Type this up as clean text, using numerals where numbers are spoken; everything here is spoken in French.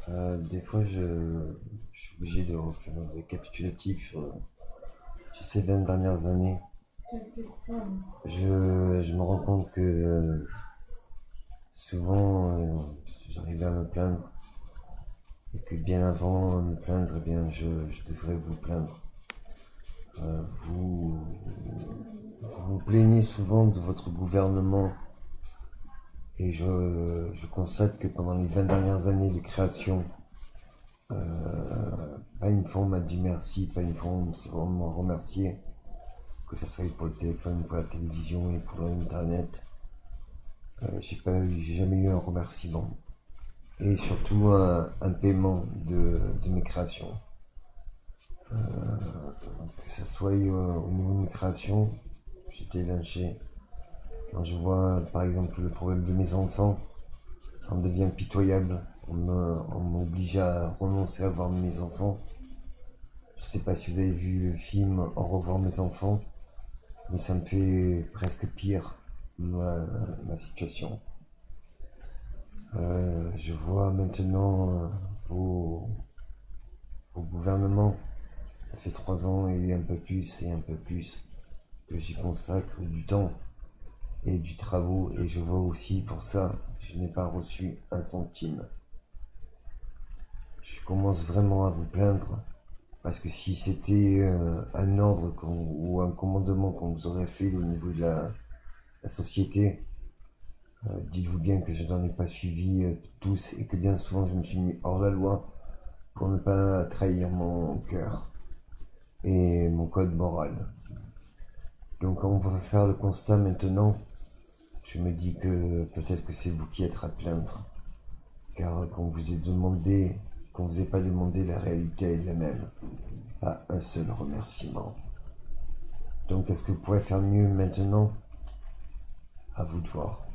Des fois, je suis obligé de refaire un récapitulatif sur ces 20 dernières années. Je me rends compte que souvent, j'arrive à me plaindre et que bien avant de me plaindre, eh bien, je devrais vous plaindre. Vous vous plaignez souvent de votre gouvernement et je constate que pendant les 20 dernières années de création, pas une fois on m'a dit merci, pas une fois on s'est vraiment remercié, que ce soit pour le téléphone, pour la télévision et pour l'internet. J'ai jamais eu un remerciement et surtout un paiement de mes créations. Que ce soit au niveau de mes créations, j'étais lynché. Quand je vois par exemple le problème de mes enfants, ça en devient pitoyable. On m'oblige à renoncer à voir mes enfants. Je sais pas si vous avez vu le film Au revoir mes enfants, mais ça me fait presque pire ma, ma situation. Je vois maintenant au, au gouvernement, ça fait 3 ans et un peu plus et un peu plus que j'y consacre du temps et du travail et je vois aussi pour ça, je n'ai pas reçu un centime. Je commence vraiment à vous plaindre parce que si c'était un ordre ou un commandement qu'on vous aurait fait au niveau de la société, dites-vous bien que je n'en ai pas suivi tous et que bien souvent je me suis mis hors la loi pour ne pas trahir mon cœur et mon code moral. Donc quand on va faire le constat maintenant, je me dis que peut-être que c'est vous qui êtes à plaindre. Car qu'on vous ait pas demandé, la réalité est la même. Pas un seul remerciement. Donc est-ce que vous pourrez faire mieux maintenant? À vous de voir.